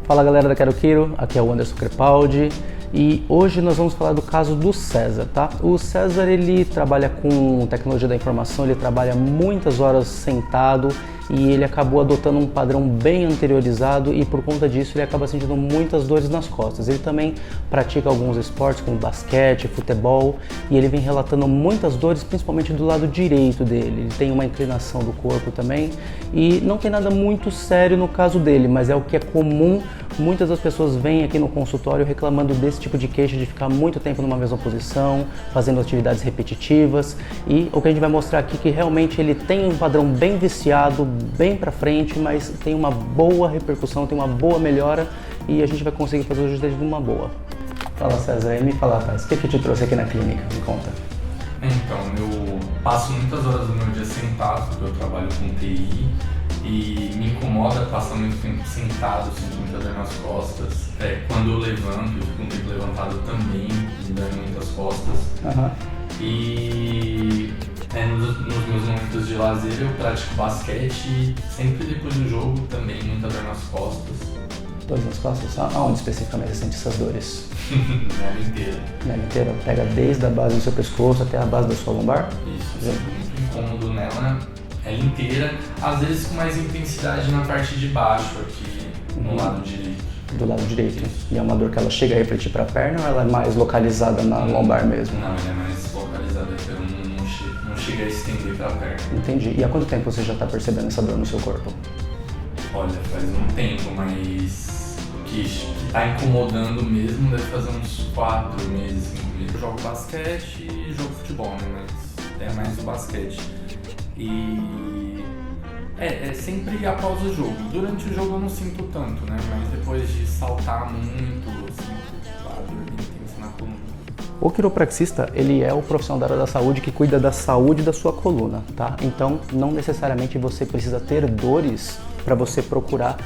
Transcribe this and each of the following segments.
Fala galera da Quero Quiro, aqui é o Anderson Crepaldi e hoje nós vamos falar do caso do César, tá? O César, ele trabalha com tecnologia da informação, ele trabalha muitas horas sentado e ele acabou adotando um padrão bem anteriorizado e por conta disso ele acaba sentindo muitas dores nas costas. Ele também pratica alguns esportes como basquete, futebol e ele vem relatando muitas dores, principalmente do lado direito dele. Ele tem uma inclinação do corpo também e não tem nada muito sério no caso dele, mas é o que é comum. Muitas das pessoas vêm aqui no consultório reclamando desse tipo de queixa, de ficar muito tempo numa mesma posição, fazendo atividades repetitivas, e o que a gente vai mostrar aqui é que realmente ele tem um padrão bem viciado, bem pra frente, mas tem uma boa repercussão, tem uma boa melhora e a gente vai conseguir fazer o ajuste dele de uma boa. Fala César, aí me fala, rapaz, o que te trouxe aqui na clínica? Me conta. Então, eu passo muitas horas do meu dia sentado, porque eu trabalho com TI e me incomoda passar muito tempo sentado, sinto muita dor nas costas. Quando eu levanto, eu fico um tempo levantado também, me dói muitas costas. E nos meus momentos de lazer eu pratico basquete, sempre depois do jogo também, muita dor nas costas. Dor nas costas? Aonde especificamente você sente essas dores? Nela inteira. Nela inteira? Pega desde a base do seu pescoço até a base da sua lombar? Isso, eu sinto muito incômodo nela inteira, às vezes com mais intensidade na parte de baixo aqui, no lado direito. Do lado direito. E é uma dor que ela chega a refletir para a perna ou ela é mais localizada na lombar mesmo? Não, ela é mais localizada, então não chega a estender para a perna. Entendi. E há quanto tempo você já está percebendo essa dor no seu corpo? Olha, faz um tempo, mas o que está incomodando mesmo deve fazer uns 4 meses, 5 meses. Eu jogo basquete e jogo futebol, né? Mas é mais o basquete. E é sempre após o jogo. Durante o jogo eu não sinto tanto, né? Mas depois de saltar muito, eu sinto a dor bem intensa na coluna. O quiropraxista, ele é o profissional da área da saúde que cuida da saúde da sua coluna, tá? Então, não necessariamente você precisa ter dores para você procurar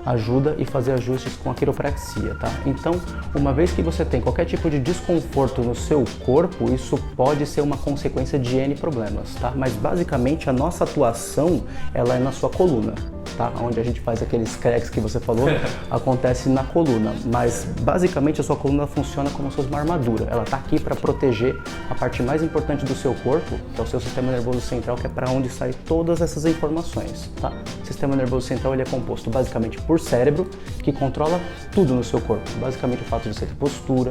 ajuda e fazer ajustes com a quiropraxia, tá? Então, uma vez que você tem qualquer tipo de desconforto no seu corpo, isso pode ser uma consequência de N problemas, tá? Mas basicamente a nossa atuação, ela é na sua coluna, tá? Onde a gente faz aqueles cracks que você falou, acontece na coluna, mas basicamente a sua coluna funciona como se fosse uma armadura. Ela tá aqui para proteger a parte mais importante do seu corpo, que é o seu sistema nervoso central, que é para onde saem todas essas informações, tá? O sistema nervoso central, ele é composto basicamente por cérebro, que controla tudo no seu corpo. Basicamente o fato de você ter postura,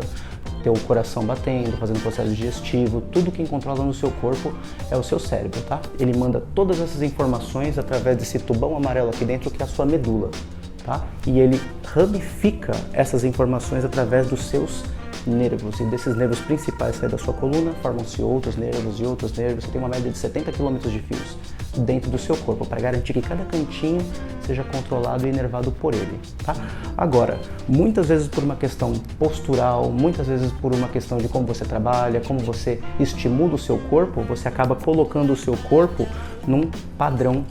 ter o coração batendo, fazendo processo digestivo, tudo quem controla no seu corpo é o seu cérebro, tá? Ele manda todas essas informações através desse tubão amarelo aqui dentro, que é a sua medula, tá? E ele ramifica essas informações através dos seus nervos, e desses nervos principais saem da sua coluna, formam-se outros nervos e outros nervos. Você tem uma média de 70 km de fios dentro do seu corpo para garantir que cada cantinho seja controlado e inervado por ele, tá? Agora, muitas vezes por uma questão postural, muitas vezes por uma questão de como você trabalha, como você estimula o seu corpo, você acaba colocando o seu corpo num padrão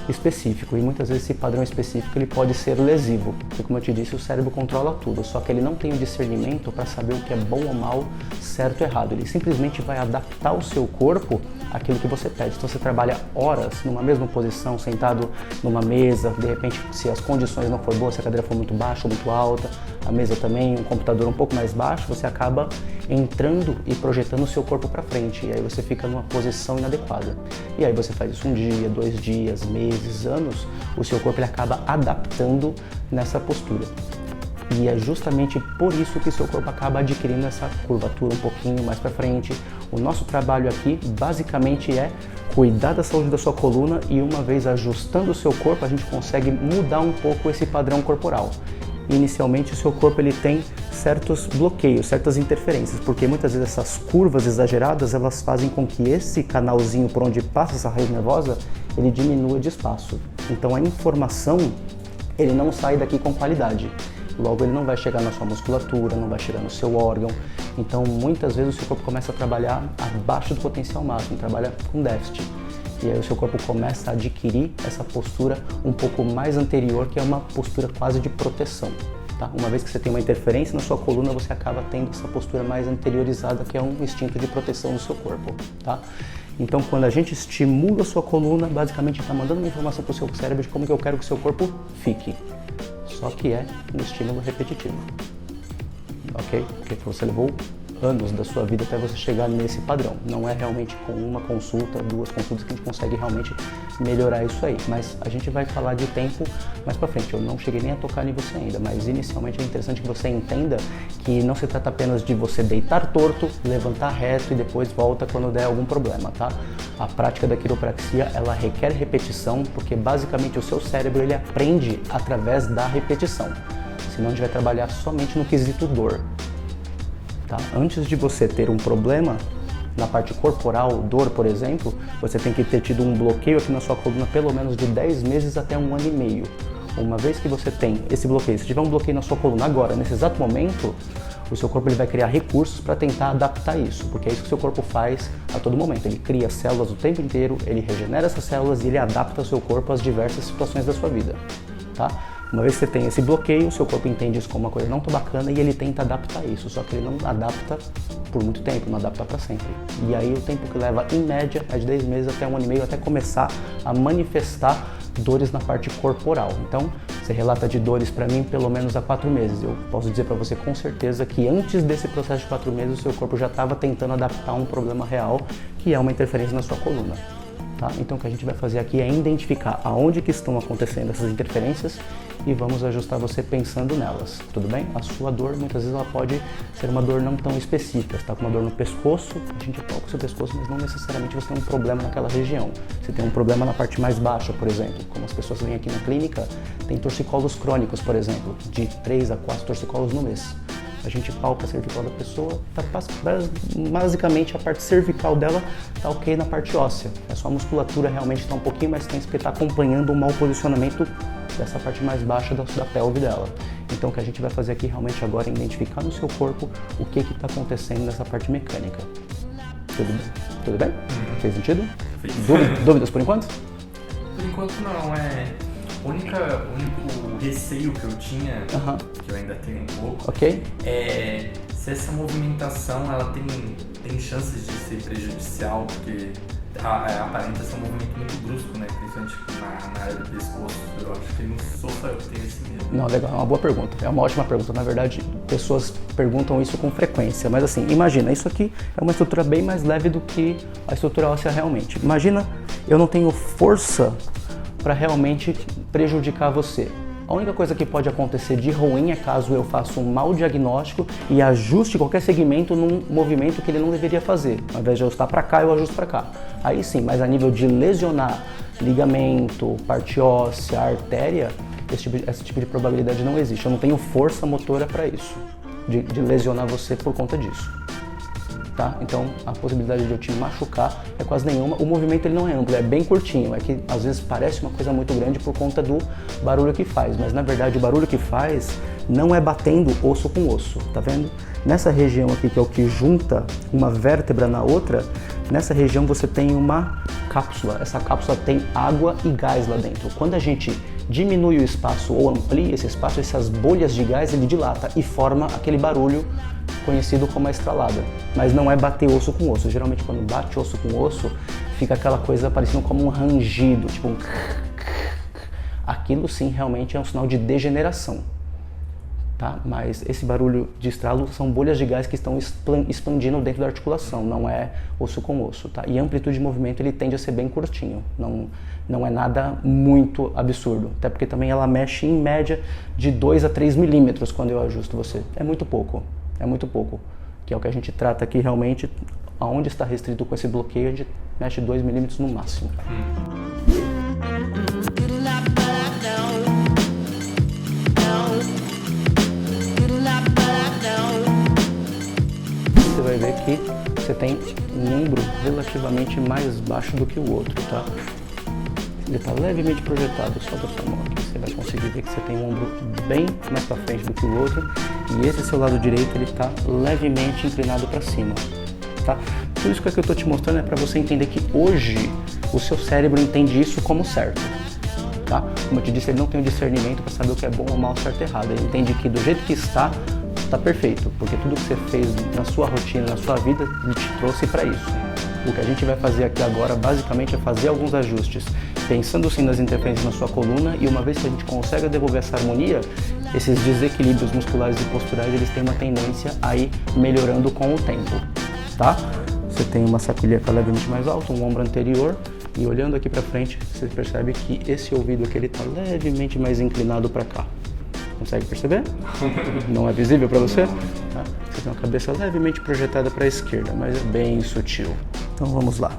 específico, e muitas vezes esse padrão específico ele pode ser lesivo, porque como eu te disse, o cérebro controla tudo, só que ele não tem o discernimento para saber o que é bom ou mal, certo ou errado. Ele simplesmente vai adaptar o seu corpo àquilo que você pede. Então você trabalha horas numa mesma posição, sentado numa mesa, de repente se as condições não for boas, se a cadeira for muito baixa ou muito alta, a mesa também, um computador um pouco mais baixo, você acaba entrando e projetando o seu corpo para frente, e aí você fica numa posição inadequada. E aí você faz isso um dia, 2 dias, meses, anos, o seu corpo ele acaba adaptando nessa postura. E é justamente por isso que seu corpo acaba adquirindo essa curvatura um pouquinho mais para frente. O nosso trabalho aqui basicamente é cuidar da saúde da sua coluna, e uma vez ajustando o seu corpo, a gente consegue mudar um pouco esse padrão corporal. Inicialmente o seu corpo ele tem certos bloqueios, certas interferências, porque muitas vezes essas curvas exageradas elas fazem com que esse canalzinho por onde passa essa raiz nervosa ele diminua de espaço. Então a informação ele não sai daqui com qualidade. Logo ele não vai chegar na sua musculatura, não vai chegar no seu órgão. Então muitas vezes o seu corpo começa a trabalhar abaixo do potencial máximo, trabalha com déficit. E aí o seu corpo começa a adquirir essa postura um pouco mais anterior, que é uma postura quase de proteção, tá? Uma vez que você tem uma interferência na sua coluna, você acaba tendo essa postura mais anteriorizada, que é um instinto de proteção do seu corpo, tá? Então, quando a gente estimula a sua coluna, basicamente está mandando uma informação para o seu cérebro de como que eu quero que o seu corpo fique. só que é um estímulo repetitivo, ok? Porque você levou anos da sua vida até você chegar nesse padrão. Não é realmente com uma consulta, 2 consultas que a gente consegue realmente melhorar isso aí. Mas a gente vai falar de tempo mais pra frente. Eu não cheguei nem a tocar em você ainda, mas inicialmente é interessante que você entenda que não se trata apenas de você deitar torto, levantar reto e depois volta quando der algum problema, tá? A prática da quiropraxia, ela requer repetição, porque basicamente o seu cérebro, ele aprende através da repetição. Senão a gente vai trabalhar somente no quesito dor. Tá? Antes de você ter um problema na parte corporal, dor, por exemplo, você tem que ter tido um bloqueio aqui na sua coluna pelo menos de 10 meses até 1 ano e meio. Uma vez que você tem esse bloqueio, se tiver um bloqueio na sua coluna agora, nesse exato momento, o seu corpo ele vai criar recursos para tentar adaptar isso, porque é isso que o seu corpo faz a todo momento. Ele cria células o tempo inteiro, ele regenera essas células e ele adapta o seu corpo às diversas situações da sua vida. Tá? Uma vez que você tem esse bloqueio, o seu corpo entende isso como uma coisa não tão bacana e ele tenta adaptar isso, só que ele não adapta por muito tempo, não adapta para sempre. E aí o tempo que leva, em média, é de 10 meses até 1 ano e meio, até começar a manifestar dores na parte corporal. Então, você relata de dores para mim pelo menos há 4 meses. Eu posso dizer para você com certeza que antes desse processo de 4 meses, o seu corpo já estava tentando adaptar um problema real, que é uma interferência na sua coluna. Tá? Então o que a gente vai fazer aqui é identificar aonde que estão acontecendo essas interferências e vamos ajustar você pensando nelas, tudo bem? A sua dor, muitas vezes ela pode ser uma dor não tão específica. Você está com uma dor no pescoço, a gente toca o seu pescoço, mas não necessariamente você tem um problema naquela região. Você tem um problema na parte mais baixa, por exemplo, como as pessoas vêm aqui na clínica, tem torcicolos crônicos, por exemplo, de 3 a 4 torcicolos no mês. A gente palpa a cervical da pessoa, basicamente a parte cervical dela está ok na parte óssea. É só a musculatura realmente está um pouquinho mais tensa porque está acompanhando um mau posicionamento dessa parte mais baixa da pelve dela. Então o que a gente vai fazer aqui realmente agora é identificar no seu corpo o que está acontecendo nessa parte mecânica. Tudo bem? Fez sentido? Dúvidas por enquanto? Por enquanto não, o único receio que eu tinha, que eu ainda tenho um pouco, é se essa movimentação ela tem chances de ser prejudicial, porque aparenta ser um movimento muito brusco, né? Principalmente na área do pescoço. Eu acho que não sou só eu que tenho esse medo. Não, legal, é uma boa pergunta, é uma ótima pergunta. Na verdade, pessoas perguntam isso com frequência, mas assim, imagina, isso aqui é uma estrutura bem mais leve do que a estrutura óssea realmente. Imagina, eu não tenho força para realmente prejudicar você. A única coisa que pode acontecer de ruim é caso eu faça um mau diagnóstico e ajuste qualquer segmento num movimento que ele não deveria fazer. Ao invés de ajustar para cá, eu ajusto para cá. Aí sim, mas a nível de lesionar ligamento, parte óssea, artéria, esse tipo de probabilidade não existe. Eu não tenho força motora para isso, de lesionar você por conta disso. Tá? Então a possibilidade de eu te machucar é quase nenhuma. O movimento ele não é amplo, é bem curtinho, é que às vezes parece uma coisa muito grande por conta do barulho que faz, mas na verdade o barulho que faz não é batendo osso com osso, tá vendo? Nessa região aqui, que é o que junta uma vértebra na outra, nessa região você tem uma cápsula. Essa cápsula tem água e gás lá dentro. Quando a gente diminui o espaço ou amplia esse espaço, essas bolhas de gás ele dilata e forma aquele barulho conhecido como a estralada. Mas não é bater osso com osso. Geralmente quando bate osso com osso, fica aquela coisa parecendo como um rangido, tipo um... Aquilo sim realmente é um sinal de degeneração. Tá? Mas esse barulho de estralo são bolhas de gás que estão expandindo dentro da articulação, não é osso com osso. Tá? E a amplitude de movimento ele tende a ser bem curtinho, não é nada muito absurdo. Até porque também ela mexe em média de 2 a 3 milímetros quando eu ajusto você. É muito pouco, que é o que a gente trata aqui realmente. Aonde está restrito com esse bloqueio, a gente mexe 2 milímetros no máximo. Você vai ver que você tem um ombro relativamente mais baixo do que o outro, tá? Ele está levemente projetado só da sua mão aqui. Você vai conseguir ver que você tem um ombro bem mais para frente do que o outro. E esse seu lado direito, ele está levemente inclinado para cima, tá? Tudo isso que eu estou te mostrando é para você entender que hoje o seu cérebro entende isso como certo, tá? Como eu te disse, ele não tem o discernimento para saber o que é bom ou mal, certo ou errado. Ele entende que do jeito que está perfeito, porque tudo que você fez na sua rotina, na sua vida, ele te trouxe para isso. O que a gente vai fazer aqui agora basicamente é fazer alguns ajustes, pensando sim nas interferências na sua coluna, e uma vez que a gente consegue devolver essa harmonia, esses desequilíbrios musculares e posturais, eles têm uma tendência a ir melhorando com o tempo, tá? Você tem uma sacroiliaca levemente mais alta, um ombro anterior, e olhando aqui para frente, você percebe que esse ouvido aqui ele está levemente mais inclinado para cá. Consegue perceber? Não é visível para você? Tá? Você tem uma cabeça levemente projetada para a esquerda, mas é bem sutil. Então vamos lá.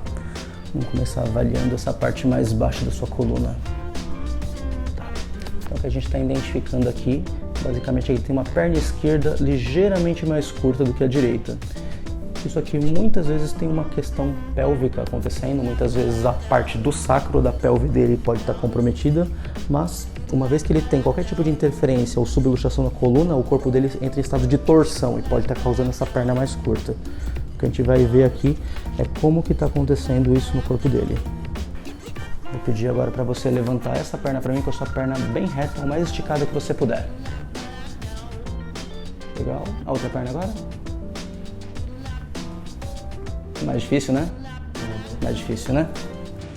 Vamos começar avaliando essa parte mais baixa da sua coluna. Tá. Então o que a gente está identificando aqui, basicamente ele tem uma perna esquerda ligeiramente mais curta do que a direita. Isso aqui muitas vezes tem uma questão pélvica acontecendo, muitas vezes a parte do sacro da pelve dele pode estar comprometida, mas uma vez que ele tem qualquer tipo de interferência ou subluxação na coluna, o corpo dele entra em estado de torção e pode estar causando essa perna mais curta. O que a gente vai ver aqui é como que está acontecendo isso no corpo dele. Vou pedir agora para você levantar essa perna para mim com a sua perna bem reta, o mais esticada que você puder. Legal. A outra perna agora. Mais difícil, né? Mais difícil, né?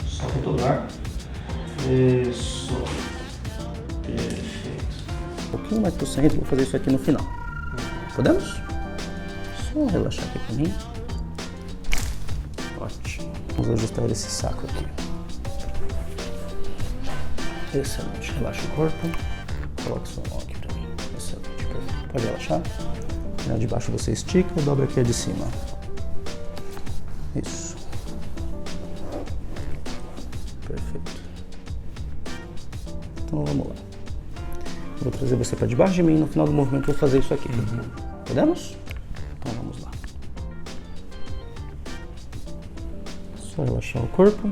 Solta todo o ar. Isso. Perfeito. Um pouquinho mais pro centro, vou fazer isso aqui no final. Podemos? Só relaxar aqui pra mim. Ótimo. Vamos ajustar esse saco aqui. Excelente. Relaxa o corpo. Coloque sua mão aqui pra mim. Excelente. Perfeito. Pode relaxar. A de baixo você estica e dobra aqui a de cima. Isso. Perfeito. Então vamos lá. Vou trazer você para debaixo de mim e no final do movimento vou fazer isso aqui. Podemos? Então vamos lá. Só relaxar o corpo.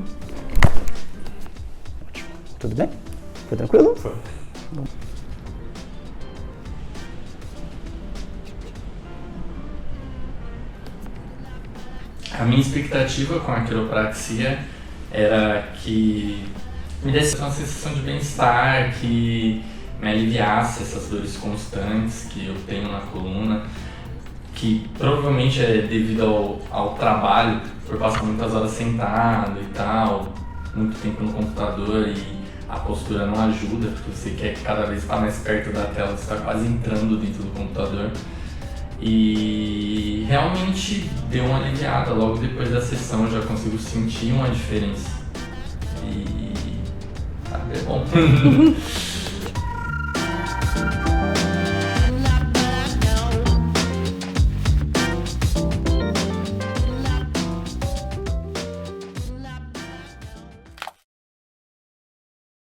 Ótimo. Tudo bem? Foi tranquilo? Foi. A minha expectativa com a quiropraxia era que me desse uma sensação de bem-estar, que me aliviasse essas dores constantes que eu tenho na coluna, que provavelmente é devido ao trabalho, por passar muitas horas sentado e tal, muito tempo no computador e a postura não ajuda, porque você quer cada vez estar mais perto da tela, você está quase entrando dentro do computador. E realmente deu uma aliviada, logo depois da sessão eu já consigo sentir uma diferença. E é bom.